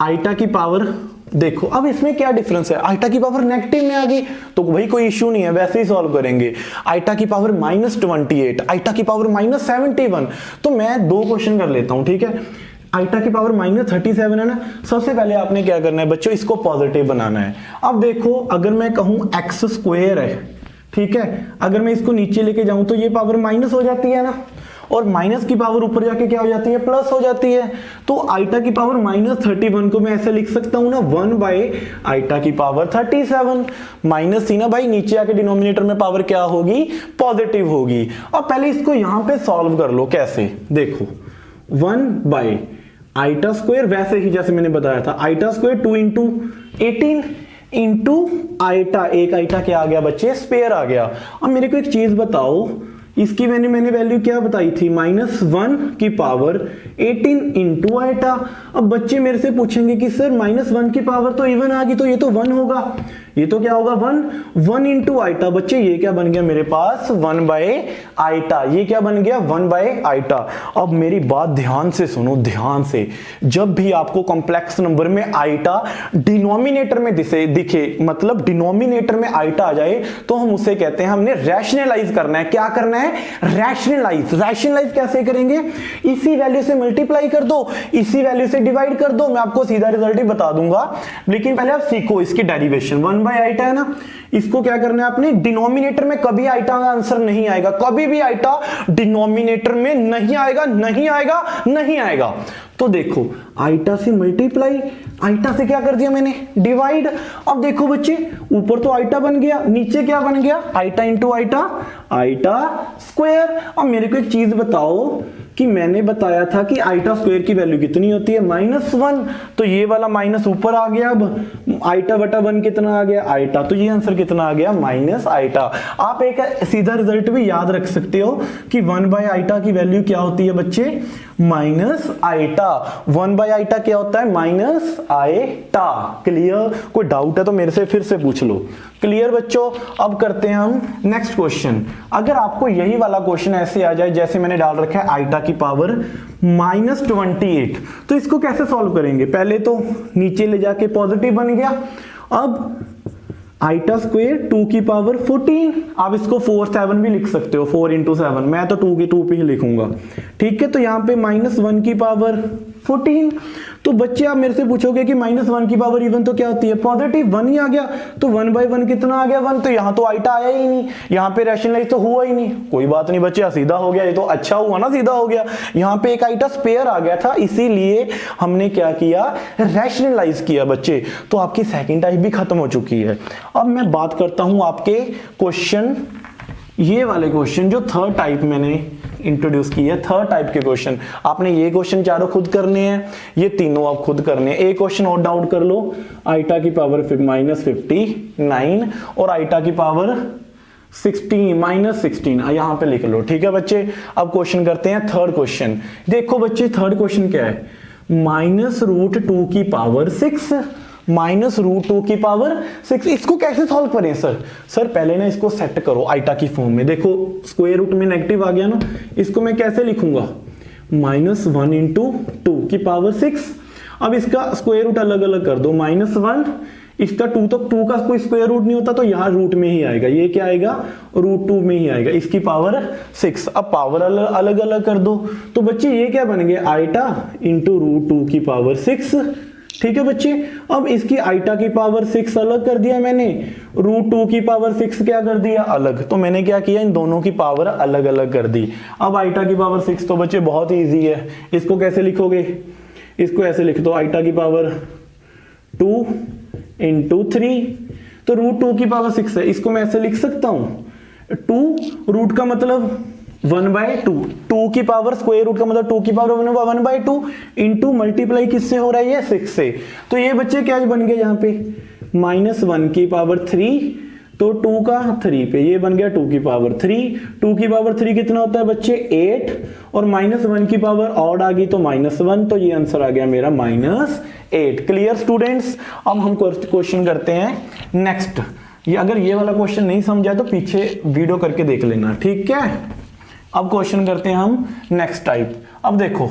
A: आइटा की पावर देखो, अब इसमें क्या डिफरेंस है, आइटा की पावर नेगेटिव में आ गई तो भाई कोई इश्यू नहीं है, वैसे ही सॉल्व करेंगे। आइटा की पावर -28, आइटा की पावर -71, तो मैं 2 क्वेश्चन कर लेता हूं, ठीक है। आइटा की पावर -37 है ना, सबसे पहले आपने क्या करना है बच्चों, इसको पॉजिटिव बनाना है। अब देखो अगर मैं कहूं x स्क्वायर है, ठीक है, अगर मैं इसको नीचे लेके जाऊं तो ये पावर माइनस हो जाती है ना, और माइनस की पावर ऊपर जाके क्या हो जाती है, प्लस हो जाती है। तो आइटा की पावर -31 को मैं ऐसे लिख सकता हूं ना, 1 बाय आइटा की पावर 37, माइनस थी ना भाई, नीचे आके डिनोमिनेटर में पावर क्या होगी, पॉजिटिव होगी। अब पहले इसको यहां पे सॉल्व कर लो, कैसे देखो, 1 बाय आइटा स्क्वायर, वैसे ही जैसे मैंने बताया था, iota square 2 into 18 into iota, एक आइटा क्या आ गया बच्चे, स्पेयर आ गया। अब मेरे को एक चीज बताओ, इसकी मैंने वैल्यू क्या बताई थी, -1 की पावर 18 इंटू आइटा। अब बच्चे मेरे से पूछेंगे कि सर -1 की पावर तो इवन आ गई, तो ये तो 1 होगा, ये तो क्या होगा 1 इंटू आइटा। बच्चे ये क्या बन गया मेरे पास, 1 बाय आइटा, ये क्या बन गया 1 बाय आइटा। अब मेरी बात ध्यान से सुनो, ध्यान से, जब भी आपको कॉम्प्लेक्स नंबर में आइटा डिनोमिनेटर में दिखे, मतलब डिनोमिनेटर में आइटा आ जाए, तो हम उसे कहते हैं हमने रैशनलाइज करना है। क्या करना है, रैशनलाइज। रैशनलाइज कैसे करेंगे, इसी वैल्यू से मल्टीप्लाई कर दो, इसी वैल्यू से डिवाइड कर दो, मैं आपको सीधा रिजल्ट ही बता दूंगा, लेकिन पहले आप सीखो इसकी डेरिवेशन। 1 बाय आइटा है ना, इसको क्या करना है आपने, डिनोमिनेटर में कभी आइटा का आंसर नहीं आएगा, कभी भी आइटा डिनोमिनेटर में नहीं आएगा, नहीं आएगा, नहीं आएगा। तो देखो आइटा से मल्टीप्लाई, आइटा से क्या कर दिया मैंने, डिवाइड। अब देखो बच्चे ऊपर तो आइटा बन गया, नीचे क्या बन गया, iota into iota, iota square. अब मेरे को एक चीज बताओ कि मैंने बताया था कि आइटा स्क्वायर की वैल्यू कितनी होती है, -1। तो ये वाला माइनस ऊपर आ गया, अब आइटा बटा 1 कितना आ गया, आइटा। तो ये आंसर कितना आ गया, माइनस आइटा। आप एक सीधा रिजल्ट भी याद रख सकते हो कि 1/आइटा की वैल्यू क्या होती है बच्चे, माइनस आइटा। 1/आइटा क्या होता है, माइनस आइटा। क्लियर? कोई डाउट है तो मेरे से फिर से पूछ लो। क्लियर बच्चों? अब करते हैं हम नेक्स्ट क्वेश्चन। अगर आपको यही वाला क्वेश्चन ऐसे आ जाए जैसे मैंने डाल रखा है आइटा की पावर -28, तो इसको कैसे सॉल्व करेंगे? पहले तो नीचे ले जाके पॉजिटिव बन गया। अब आइटा स्क्वायर 2 की पावर 14, आप इसको 4 7 भी लिख सकते हो, 4 × 7। मैं तो 2 की 2 पे ही लिखूंगा, ठीक है। तो यहाँ पे -1 की पावर 14। तो बच्चे आप मेरे से पूछोगे कि -1 की पावर इवन तो क्या होती है, पॉजिटिव। 1 ही आ गया, तो 1/1 कितना आ गया, 1। तो यहाँ तो आइटा आया ही नहीं, यहाँ पे रैशनलाइज तो हुआ ही नहीं। कोई बात नहीं बच्चे, सीधा हो गया, ये तो अच्छा हुआ ना, सीधा हो गया। यहाँ पे एक आइटा स्पेयर आ गया था, इसीलिए हमने क्या किया, रैशनलाइज किया बच्चे। तो आपकी सेकंड टाइप भी खत्म हो चुकी है। अब मैं बात करता हूं आपके क्वेश्चन, ये वाले क्वेश्चन जो थर्ड टाइप मैंने इंट्रोड्यूस की है, थर्ड टाइप के क्वेश्चन। आपने ये क्वेश्चन चारों खुद करने हैं, ये तीनों आप खुद करने हैं। एक क्वेश्चन और डाउट कर लो, आइटा की पावर -59 और आइटा की पावर 16 यहां पे लिख लो, ठीक है बच्चे। अब क्वेश्चन करते हैं थर्ड क्वेश्चन। देखो बच्चे थर्ड क्वेश्चन क्या है, -√2 की पावर 6, -√2 की पावर 6। इसको कैसे सॉल्व करें सर पहले ना इसको सेट करो आइटा की फॉर्म में। देखो स्क्वायर रूट में नेगेटिव आ गया ना, इसको मैं कैसे लिखूंगा, -1 × 2 की पावर 6। अब इसका स्क्वायर रूट अलग अलग कर दो, -1, इसका 2, तो 2 का कोई स्क्वायर रूट नहीं होता, तो यहाँ रूट में ही आएगा, ये क्या आएगा, √2 में ही आएगा, इसकी पावर 6। अब पावर अलग अलग कर दो, तो बच्चे ये क्या बन गया, आइटा × √2 की पावर 6, ठीक है बच्चे। अब इसकी आइटा की पावर 6 अलग कर दिया मैंने, √2 की पावर 6 क्या कर दिया, अलग। तो मैंने क्या किया, इन दोनों की पावर अलग अलग कर दी। अब आइटा की पावर 6 तो बच्चे बहुत ही इजी है, इसको कैसे लिखोगे, इसको ऐसे लिख दो, आइटा की पावर 2 × 3, तो √2 की पावर 6 है, इसको मैं ऐसे लिख सकता हूं, 2 रूट का मतलब 1/2, 2 की पावर स्क्वायर रूट का मतलब 2 की पावर 1/2 इंटू मल्टीप्लाई किससे हो रहा है, ये 6 से। तो ये बच्चे क्या बन गया, यहाँ पे -1 की पावर 3, तो 2 का 3 पे ये बन गया 2 की पावर 3। 2 की पावर 3 कितना होता है बच्चे, 8, और -1 की पावर ऑड आ गई तो -1, तो ये आंसर आ गया मेरा -8। Clear students? अब हम क्वेश्चन करते हैं नेक्स्ट। ये अगर ये वाला क्वेश्चन नहीं समझा तो पीछे वीडियो करके देख लेना, ठीक है। अब क्वेश्चन करते हैं हम नेक्स्ट टाइप। अब देखो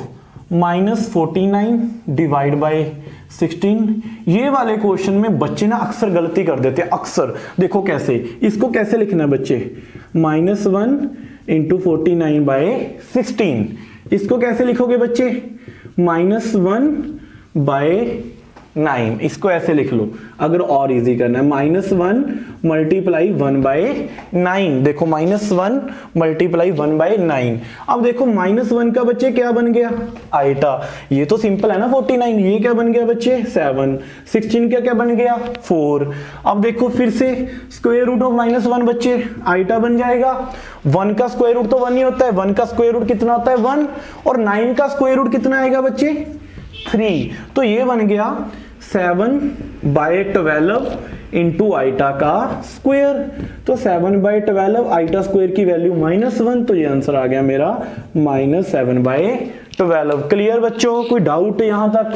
A: -49 डिवाइड बाय 16, ये वाले क्वेश्चन में बच्चे ना अक्सर गलती कर देते हैं, अक्सर। देखो कैसे, इसको कैसे लिखना है बच्चे, -1 × 49/16। इसको कैसे लिखोगे बच्चे, -1/9, इसको ऐसे लिख लो। अगर और इजी करना है, -1 × 1/9, देखो -1 × 1/9। अब देखो -1 का बच्चे क्या बन गया, आइटा, ये तो सिंपल है ना, 49, ये क्या बन गया बच्चे, 7, 16 का क्या बन गया, 4। अब देखो फिर से स्क्वायर रूट ऑफ -1 बच्चे आइटा बन जाएगा। 1 का स्क्वायर रूट तो 1 ही होता है, 1 का स्क्वायर रूट कितना होता है, 1, और 9 का स्क्वायर रूट कितना आएगा बच्चे, 3। तो ये बन गया 7/12 इंटू आइटा का स्क्वायर। तो 7/12 आइटा स्क्वायर की वैल्यू -1, तो ये आंसर आ गया मेरा -7/12। क्लियर बच्चों? कोई डाउट यहां तक?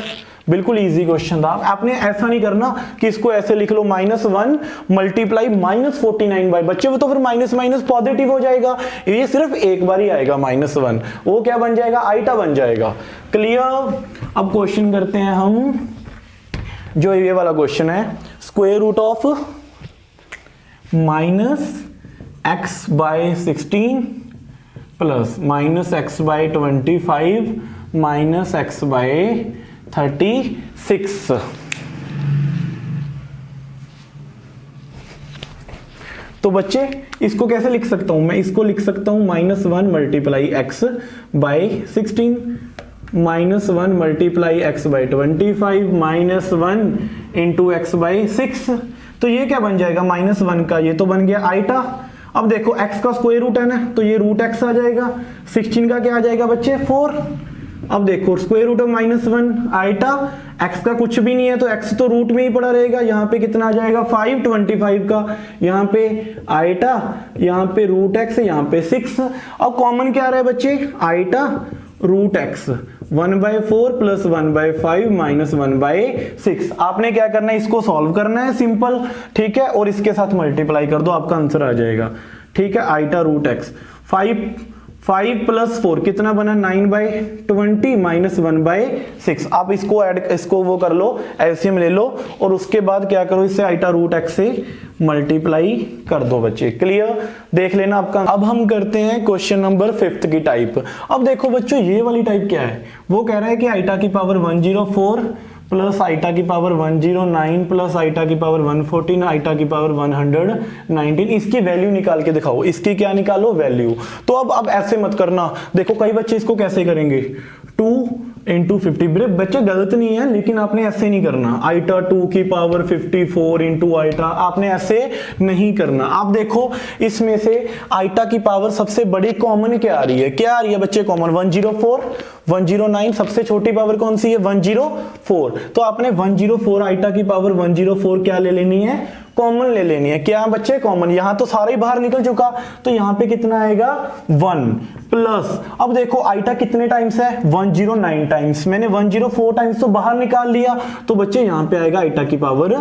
A: बिल्कुल इजी क्वेश्चन था। आपने ऐसा नहीं करना कि इसको ऐसे लिख लो, -1 × -49 बच्चे, वो तो फिर माइनस माइनस पॉजिटिव हो जाएगा, ये सिर्फ एक बार ही आएगा -1, वो क्या बन जाएगा, आइटा बन जाएगा। क्लियर? अब क्वेश्चन करते हैं हम, जो ये वाला क्वेश्चन है, square root of -x/16 plus -x/25 -x/36। तो बच्चे इसको कैसे लिख सकता हूं मैं, इसको लिख सकता हूं -1 × x/16 -1 × x/25 -1 × x/6। तो ये क्या बन जाएगा, -1 का ये तो बन गया आइटा, अब देखो x का स्क्वायर रूट है ना, तो ये रूट x आ जाएगा। 16 का क्या आ जाएगा बच्चे 4। अब देखो square root of -1 iota, x का कुछ भी नहीं है तो x तो रूट में ही पड़ा रहेगा। यहाँ पे कितना आ जाएगा 5 25 का, यहाँ पे आइटा, यहाँ पे रूट x, यहाँ पे 6। अब कॉमन क्या आ रहा है बच्चे, iota root x, 1/4 plus 1/5 minus 1/6। आपने क्या करना है, इसको सॉल्व करना है सिंपल, ठीक है, और इसके साथ मल्टीप्लाई कर दो, आपका आंसर आ जाएगा। ठीक है, आइटा रूट x, 5 प्लस 4 कितना बना 9/20 माइनस 1/6। आप इसको ऐड, इसको वो कर लो, एलसीएम ले लो, और उसके बाद क्या करो, इससे आइटा रूट x से मल्टीप्लाई कर दो बच्चे। क्लियर, देख लेना आपका। अब हम करते हैं क्वेश्चन नंबर 5 की टाइप। अब देखो बच्चों ये वाली टाइप क्या है, वो कह रहा है कि आइटा की पावर 104 प्लस आइटा की पावर 109 प्लस आइटा की पावर 114 आइटा की पावर 119, इसकी वैल्यू निकाल के दिखाओ। इसकी क्या निकालो, वैल्यू। तो अब ऐसे मत करना, देखो कई बच्चे इसको कैसे करेंगे, 2 इंटू 50। बच्चे गलत नहीं है, लेकिन आपने ऐसे नहीं करना, आइटा 2 की पावर 54 इंटू आइटा, आपने ऐसे नहीं करना। आप देखो इसमें से आइटा की पावर सबसे बड़ी कॉमन क्या आ रही है, क्या आ रही है बच्चे कॉमन, 104 109, सबसे छोटी पावर कौन सी है 104। तो आपने 104 आइटा की पावर 104 क्या ले लेनी है, कॉमन ले लेनी है। क्या बच्चे कॉमन, यहां तो सारा ही बाहर निकल चुका, तो यहां पे कितना आएगा 1 प्लस, अब देखो आइटा कितने टाइम्स है 109 टाइम्स, मैंने 104 टाइम्स तो बाहर निकाल लिया, तो बच्चे यहां पे आएगा आइटा की पावर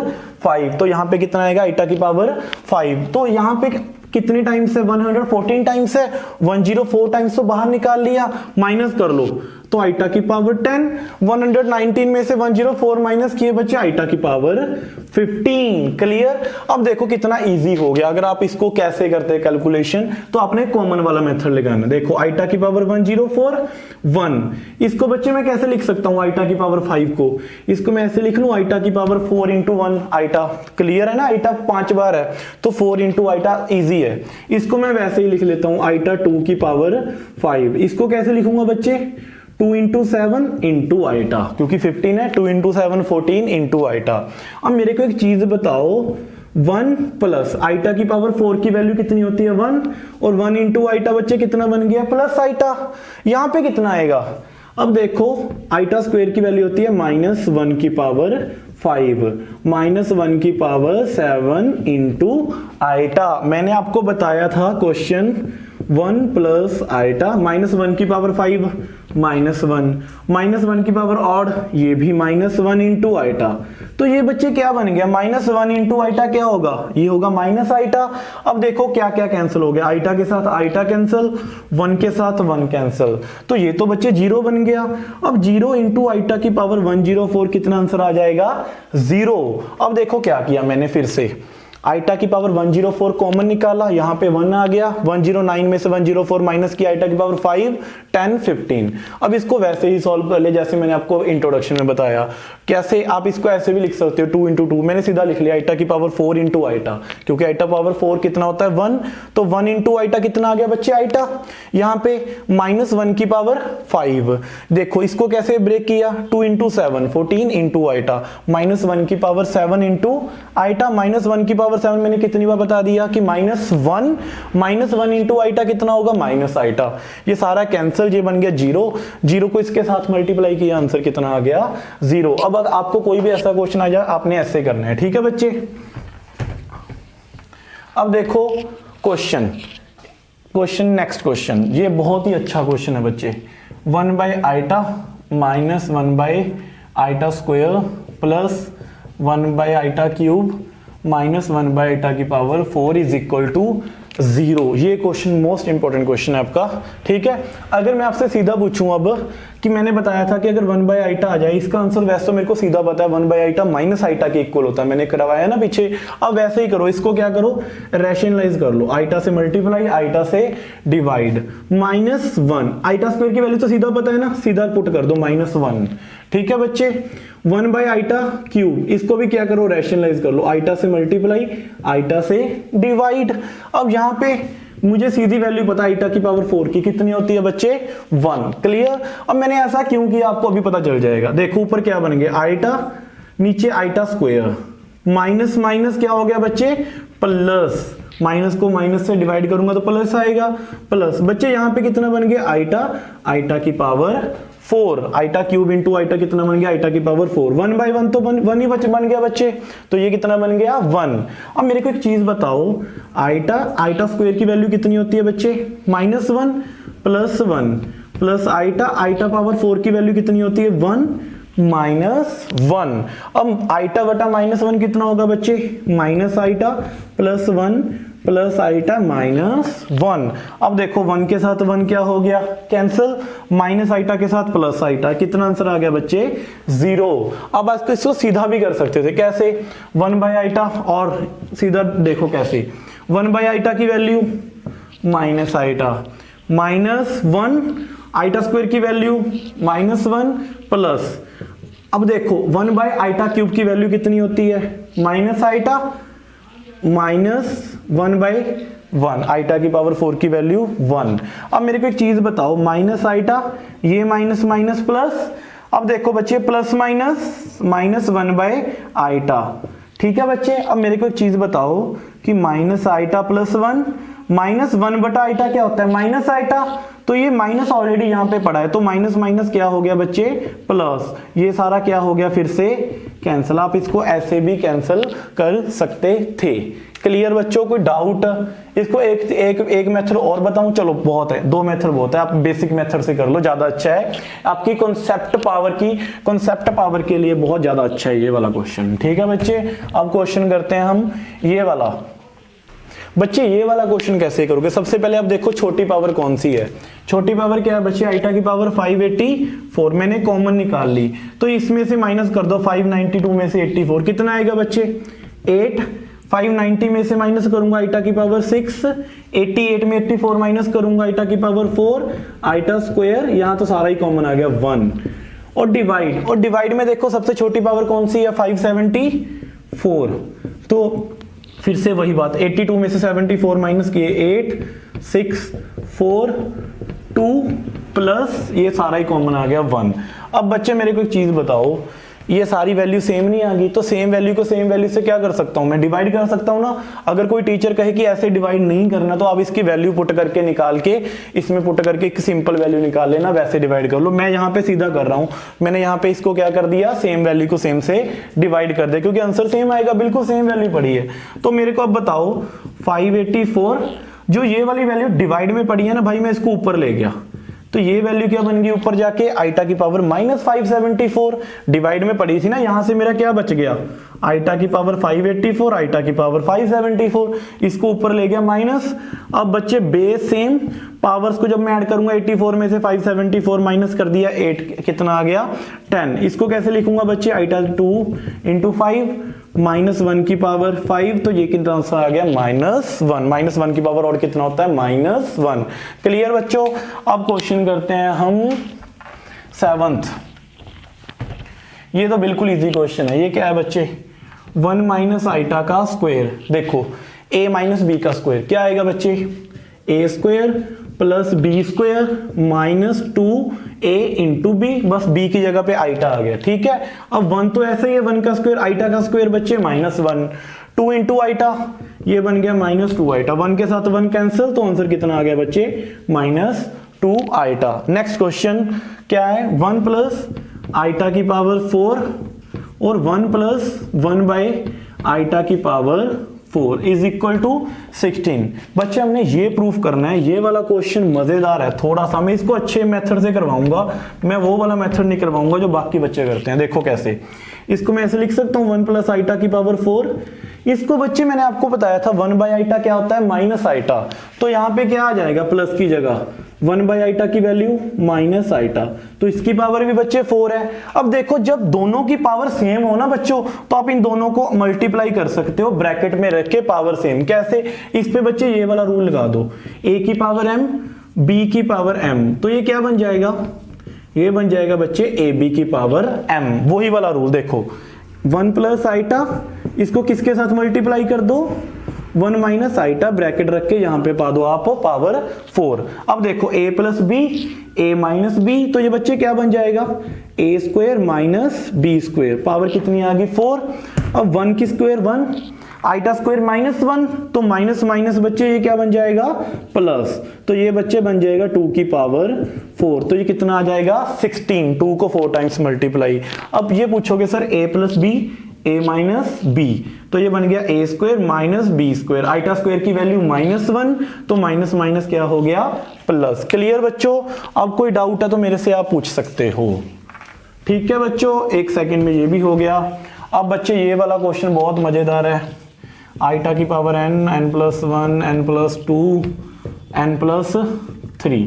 A: 5। तो यहां पे कितना आएगा आइटा की पावर 5। तो यहां पे कितने टाइम्स है 114 टाइम्स है, 104 टाइम्स तो बाहर निकाल लिया, माइनस कर लो तो आइटा की पावर 10, 119 में से 104 माइनस किए बच्चे आइटा की पावर 15। क्लियर। अब देखो कितना इजी हो गया। अगर आप इसको कैसे करते हैं कैलकुलेशन, तो आपने कॉमन वाला मेथड लगाना। देखो आइटा की पावर 104 1, इसको बच्चे मैं कैसे लिख सकता हूं आइटा की पावर 5 को, इसको मैं ऐसे लिख लूं आइटा की पावर 4 इंटू 1 आइटा। क्लियर है ना, आइटा 5 बार है तो 4 इंटू आइटा इजी है। इसको मैं वैसे ही लिख लेता हूं आइटा 2 की पावर 5। इसको कैसे लिखूंगा बच्चे 2 इंटू 7 इंटू आइटा, क्योंकि 15 है, 2 इंटू 7 14 इंटू आइटा। अब मेरे को एक चीज बताओ, 1 प्लस आइटा की पावर 4 की वैल्यू कितनी होती है 1, और 1 इंटू आइटा बच्चे कितना बन गया प्लस आइटा। यहां पे कितना आएगा, अब देखो आइटा स्क्वायर की वैल्यू होती है -1 की पावर 5 -1 की पावर 7 इंटू आइटा। मैंने आपको बताया था क्वेश्चन 1 प्लस आइटा -1 की पावर 5 -1 की पावर ऑड, ये भी -1 इंटू आइटा। तो ये बच्चे क्या बन गया -1 इंटू आइटा, क्या होगा ये होगा माइनस आइटा। अब देखो क्या क्या कैंसिल हो गया, आइटा के साथ आइटा कैंसिल, 1 के साथ 1 कैंसिल, तो ये तो बच्चे 0 बन गया। अब 0 इंटू आइटा की पावर 104 कितना आंसर आ जाएगा 0। अब देखो क्या किया मैंने, फिर से आइटा की पावर 104 कॉमन निकाला, यहां पे 1 आ गया, 109 में से 104 माइनस की आइटा की पावर 5 10 15। अब इसको वैसे ही सॉल्व कर ले जैसे मैंने आपको इंट्रोडक्शन में बताया। कैसे, आप इसको ऐसे भी लिख सकते हो 2 इंटू 2, मैंने सीधा लिख लिया आइटा की पावर 4 इंटू आइटा, क्योंकि आइटा पावर 4 कितना होता है 1, तो 1 इंटू आइटा कितना आ गया बच्चे आइटा, यहाँ पे -1 की पावर 5। देखो इसको कैसे ब्रेक किया, 2 इंटू 7 14 इंटू आइटा, -1 की पावर 7 इंटू आइटा, -1 की पावर 7 मैंने कितनी बार बता दिया कि -1 इंटू आइटा कितना होगा माइनस आइटा। ये सारा कैंसिल, ये बन गया 0, 0 को इसके साथ मल्टीप्लाई किया, आंसर कितना आ गया 0। अब अगर आपको कोई भी ऐसा क्वेश्चन आ जाए आपने ऐसे करना है, ठीक है बच्चे। अब देखो क्वेश्चन नेक्स्ट क्वेश्चन, ये बहुत ही अच्छा क्वेश्चन है बच्चे। 1 by iota minus 1 by iota square plus 1 by iota cube minus 1 by iota की पावर 4 इज इक्वल टू 0। ये क्वेश्चन मोस्ट इंपॉर्टेंट क्वेश्चन है आपका, ठीक है। अगर मैं आपसे सीधा पूछूं अब कि मैंने बताया था कि अगर 1 बाई आइटा आ जाए, इसका आंसर वैसे तो मेरे को सीधा पता है 1 बाई आइटा माइनस आइटा के इक्वल होता है, मैंने करवाया ना पीछे। अब वैसे ही करो, इसको क्या करो रैशनलाइज कर लो, आइटा से मल्टीप्लाई आइटा से डिवाइड, -1 आइटा स्क्वायर की वैल्यू तो सीधा पता है ना, सीधा पुट कर दो -1, ठीक है बच्चे। 1 बाई आइटा क्यूब, इसको भी क्या करो रैशनलाइज कर लो, आइटा से मल्टीप्लाई आइटा से डिवाइड। अब यहां पे मुझे सीधी वैल्यू पता आइटा की पावर 4 की कितनी होती है बच्चे 1। क्लियर। अब मैंने ऐसा क्यों किया आपको अभी पता चल जाएगा। देखो ऊपर क्या बन गया आइटा, नीचे आइटा स्क्वायर माइनस माइनस क्या हो गया बच्चे, प्लस, माइनस को माइनस से डिवाइड करूंगा तो प्लस आएगा, प्लस बच्चे यहां पे कितना बन गया आइटा, आइटा की power 4, iota cube into iota कितना बन गया, आइटा की पावर 4, 1 बाई 1 तो वन ही बन गया बच्चे, तो ये कितना बन गया 1। अब मेरे को एक चीज बताओ, आइटा, आइटा स्क्वायर की वैल्यू कितनी होती है बच्चे, -1 plus 1 plus iota, iota power 4 की वैल्यू कितनी होती है 1 -1। अब आइटा बटा -1 कितना होगा बच्चे, minus iota plus 1 plus iota -1। अब देखो 1 के साथ 1 क्या हो गया, कैंसिल, माइनस आइटा के साथ प्लस आइटा, कितना आंसर आ गया बच्चे 0। अब इसको सीधा भी कर सकते थे, कैसे, 1 बाई आइटा, और सीधा देखो कैसे, 1 बाई आइटा की value minus iota, -1 iota square की वैल्यू -1 प्लस, अब देखो 1 बाई आइटा क्यूब की वैल्यू कितनी होती है, माइनस आइटा -1 बाई 1, आइटा की पावर 4 की वैल्यू 1। अब मेरे को एक चीज बताओ, माइनस आइटा, ये माइनस माइनस प्लस, अब देखो बच्चे प्लस माइनस -1 बाई आइटा, ठीक है बच्चे। अब मेरे को एक चीज बताओ कि माइनस आइटा प्लस 1, -1 बटा आइटा क्या होता है, माइनस आइटा, तो ये माइनस ऑलरेडी यहां पे पड़ा है, तो माइनस माइनस क्या हो गया बच्चे प्लस, ये सारा क्या हो गया फिर से कैंसिल, आप इसको ऐसे भी कैंसिल कर सकते थे। क्लियर बच्चों, कोई डाउट, इसको एक मेथड और बताऊं, चलो बहुत है, 2 मेथड बहुत है, आप बेसिक मेथड से कर लो, ज्यादा अच्छा है, आपकी कॉन्सेप्ट पावर के लिए बहुत ज्यादा अच्छा है ये वाला क्वेश्चन, ठीक है बच्चे। अब क्वेश्चन करते हैं हम ये वाला। बच्चे ये वाला क्वेश्चन कैसे करोगे, सबसे पहले आप देखो छोटी पावर कौन सी है, छोटी पावर क्या है बच्चे, आइटा की पावर 584, मैंने कॉमन निकाल ली, तो इसमें से माइनस कर दो, 592 में से 84 कितना आएगा बच्चे 8, 590 में से माइनस करूंगा आइटा की पावर 6, 88 में 84 माइनस करूंगा आइटा की पावर 4, आइटा स्क्वायर, यहां तो सारा ही कॉमन आ गया 1, और डिवाइड में देखो सबसे छोटी पावर कौन सी है 574, तो फिर से वही बात, 82 में से 74 माइनस किए 8 6 4 2 प्लस ये सारा ही कॉमन आ गया 1। अब बच्चे मेरे को एक चीज बताओ, ये सारी वैल्यू सेम नहीं आ गई, तो सेम वैल्यू को सेम वैल्यू से क्या कर सकता हूं मैं, डिवाइड कर सकता हूं ना। अगर कोई टीचर कहे कि ऐसे डिवाइड नहीं करना, तो आप इसकी वैल्यू पुट करके निकाल के इसमें पुट करके एक सिंपल वैल्यू निकाल लेना, वैसे डिवाइड कर लो। मैं यहाँ पे सीधा कर रहा हूं, मैंने यहाँ पे इसको क्या कर दिया, सेम वैल्यू को सेम से डिवाइड कर दिया, क्योंकि आंसर सेम आएगा, बिल्कुल सेम वैल्यू पड़ी है। तो मेरे को अब बताओ 584, जो ये वाली वैल्यू डिवाइड में पड़ी है ना भाई, मैं इसको ऊपर ले गया, तो ये वैल्यू क्या बन गई ऊपर जाके, आइटा की पावर -574, डिवाइड में पड़ी थी ना, यहां से मेरा क्या बच गया, आइटा की पावर 584, आइटा की पावर 574, इसको ऊपर ले गया माइनस। अब बच्चे बेस सेम, पावर्स को जब मैं ऐड करूंगा 84 में से 574 माइनस कर दिया 8, कितना आ गया 10, इसको कैसे लिखूंगा बच्चे, आइटा 2 इंटू 5 -1 की पावर 5, तो ये कितना आंसर आ गया -1, -1 की पावर और कितना होता है -1। क्लियर बच्चों। अब क्वेश्चन करते हैं हम 7th, ये तो बिल्कुल इजी क्वेश्चन है। ये क्या है बच्चे, 1 माइनस आइटा का स्क्वायर, देखो a माइनस बी का स्क्वायर क्या आएगा बच्चे, a square plus B square minus 2a into B, बस b की जगह पे आइटा आ गया, ठीक है। अब 1 तो ऐसे ही है, 1 का स्क्वायर, आइटा का स्क्वायर बच्चे -1, 2 इंटू आइटा, ये बन गया -2 आइटा, 1 के साथ 1 कैंसिल, तो आंसर कितना आ गया बच्चे -2 आइटा। नेक्स्ट क्वेश्चन क्या है, 1 प्लस आइटा की पावर 4 और 1 प्लस 1 बाई आइटा की पावर 4 इज इक्वल टू 16। बच्चे हमने ये प्रूफ करना है, ये वाला क्वेश्चन मजेदार है थोड़ा सा, मैं इसको अच्छे मेथड से करवाऊंगा, मैं वो वाला मेथड नहीं करवाऊंगा जो बाकी बच्चे करते हैं। देखो कैसे, इसको मैं ऐसे लिख सकता हूं 1 प्लस आइटा की पावर 4, इसको बच्चे मैंने आपको बताया था 1 बाई आइटा क्या होता है माइनस आइटा, तो यहां पे क्या आ जाएगा प्लस की जगह 1 बाई आइटा की वैल्यू माइनस आइटा, तो इसकी पावर भी बच्चे 4 है। अब देखो जब दोनों की पावर सेम हो ना बच्चों, तो आप इन दोनों को मल्टीप्लाई कर सकते हो ब्रैकेट में रख के पावर सेम, कैसे, इस पे बच्चे ये वाला रूल लगा दो, a की पावर m b की पावर m, तो ये क्या बन जाएगा, ये बन जाएगा बच्चे ab की पावर m, वही वाला रूल। देखो 1 प्लस आइटा, इसको किसके साथ मल्टीप्लाई कर दो, 1 माइनस आइटा ब्रैकेट रख के यहां पे पा दो आप पावर 4। अब देखो a plus B, a minus B, तो ये बच्चे क्या बन जाएगा a square minus B square, power कितनी आ गई 4, अब 1 की स्क्वायर 1, आइटा स्क्वायर -1, तो माइनस माइनस बच्चे ये क्या बन जाएगा प्लस, तो ये बच्चे बन जाएगा 2 की पावर 4, तो ये कितना आ जाएगा 16, 2 को 4 टाइम्स मल्टीप्लाई। अब ये पूछोगे sir a plus B, a minus B, तो ये बन गया a square minus B square, iota square की वैल्यू -1, तो माइनस माइनस क्या हो गया प्लस। क्लियर बच्चों? अब कोई डाउट है तो मेरे से आप पूछ सकते हो। ठीक है बच्चों, 1 सेकंड में ये भी हो गया। अब बच्चे ये वाला क्वेश्चन बहुत मजेदार है, आइटा की power n, n plus 1, n plus 2, n plus 3।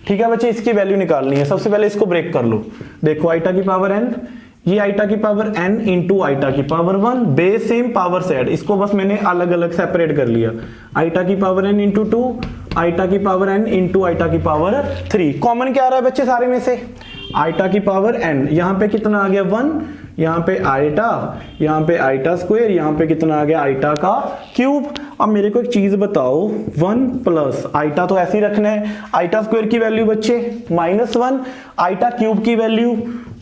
A: ठीक है बच्चे, इसकी वैल्यू निकालनी है। सबसे पहले इसको ब्रेक कर लो। देखो आइटा की पावर n, ये आइटा की पावर n इंटू आइटा की power 1, base same power set, इसको बस मैंने अलग अलग सेपरेट कर लिया। आइटा की पावर n इंटू 2, आइटा की पावर n इंटू आइटा की पावर 3। कॉमन क्या आ रहा है बच्चे सारे में से? आइटा की पावर n, यहाँ पे कितना आ गया 1, यहाँ पे आइटा, यहाँ पे आइटा स्क्वायर, यहाँ पे कितना आ गया आइटा का क्यूब। अब मेरे को एक चीज बताओ, 1 प्लस आइटा तो ऐसे ही रखना है, आइटा स्क्वायर की वैल्यू बच्चे -1, आइटा क्यूब की value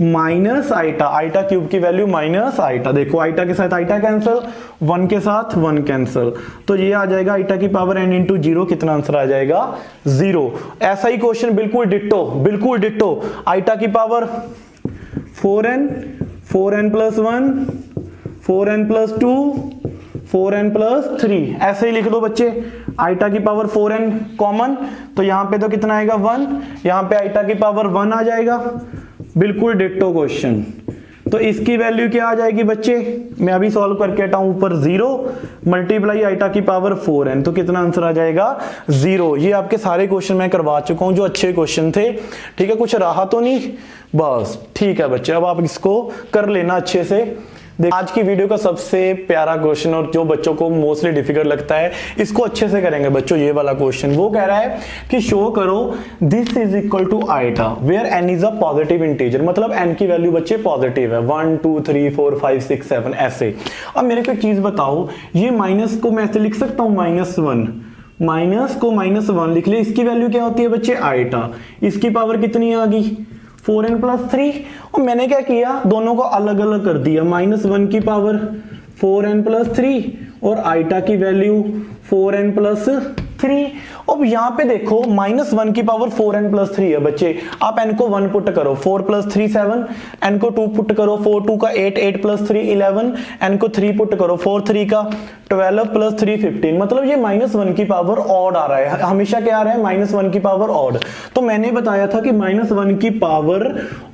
A: minus iota, iota cube की वैल्यू माइनस आइटा। देखो आइटा के साथ आइटा कैंसिल, 1 के साथ 1 कैंसिल, तो ये आ जाएगा आइटा की पावर n इंटू 0, कितना आंसर आ जाएगा 0। ऐसा ही क्वेश्चन बिल्कुल डिट्टो, बिल्कुल डिट्टो, आइटा की power 4n, 4n plus 1, 4n plus 2, 4n plus 3, ऐसे ही लिख दो बच्चे। आइटा की पावर 4n कॉमन, तो यहां पे तो कितना आएगा 1, यहां पे आइटा की पावर 1 आ जाएगा, बिल्कुल डिट्टो क्वेश्चन। तो इसकी वैल्यू क्या आ जाएगी बच्चे, मैं अभी सॉल्व करके हटाऊं, ऊपर 0 मल्टीप्लाई आइटा की पावर 4n, तो कितना आंसर आ जाएगा 0। ये आपके सारे क्वेश्चन मैं करवा चुका हूं जो अच्छे क्वेश्चन थे। ठीक है, कुछ रहा तो नहीं? बस ठीक है बच्चे, अब आप इसको कर लेना अच्छे से। आज की वीडियो का सबसे प्यारा क्वेश्चन और जो बच्चों को मोस्टली डिफिकल्ट लगता है, इसको अच्छे से करेंगे बच्चों। ये वाला क्वेश्चन वो कह रहा है कि शो करो this is equal to iota where n is a positive integer, मतलब n की वैल्यू बच्चे पॉजिटिव है, 1 2 3 4 5 6 7 ऐसे। अब मेरे को एक चीज बताओ, ये माइनस को मैं ऐसे लिख सकता हूं -1, माइनस को -1 लिख ले, इसकी वैल्यू क्या होती है बच्चे आइटा, इसकी पावर कितनी आ गई 4n प्लस 3, और मैंने क्या किया दोनों को अलग अलग कर दिया, -1 की पावर 4n प्लस 3 और आइटा की वैल्यू 4n प्लस 3। अब यहाँ पे देखो -1 की पावर 4n प्लस 3 है बच्चे, आप n को 1 पुट करो, 4 प्लस 3 7, n को 2 पुट करो, 4 2 का 8, 8 प्लस 3 11, n को 3 पुट करो, 4 3 का 12 प्लस 3 15, मतलब ये -1 की पावर ऑड आ रहा है, हमेशा क्या आ रहा है -1 की पावर ऑड। तो मैंने बताया था कि -1 की पावर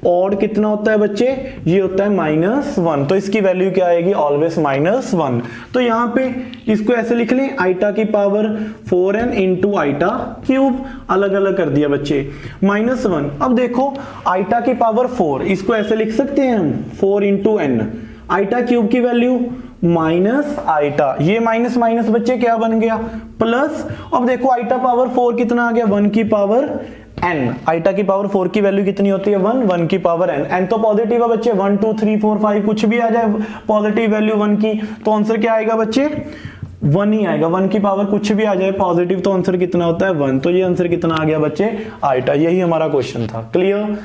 A: ऑड कितना होता है बच्चे, ये होता है -1, तो इसकी वैल्यू क्या आएगी ऑलवेज -1। तो यहाँ पे इसको ऐसे लिख लें, आइटा की power 4n into iota cube, अलग अलग कर दिया बच्चे, -1। अब देखो आइटा की पावर 4, इसको ऐसे लिख सकते हैं हम 4 इंटू n, आइटा क्यूब की वैल्यू माइनस आइटा, ये माइनस माइनस बच्चे क्या बन गया प्लस। अब देखो आइटा पावर 4 कितना आ गया 1 की पावर n, आइटा की पावर 4 की वैल्यू कितनी होती है 1, 1 की पावर n, n तो पॉजिटिव है बच्चे, 1 2 3 4 5 कुछ भी आ जाए पॉजिटिव वैल्यू 1 की, तो आंसर क्या आएगा बच्चे 1 ही आएगा, 1 की पावर कुछ भी आ जाए पॉजिटिव तो आंसर कितना होता है 1, तो ये आंसर कितना आ गया बच्चे आइटा। यही हमारा क्वेश्चन था। क्लियर?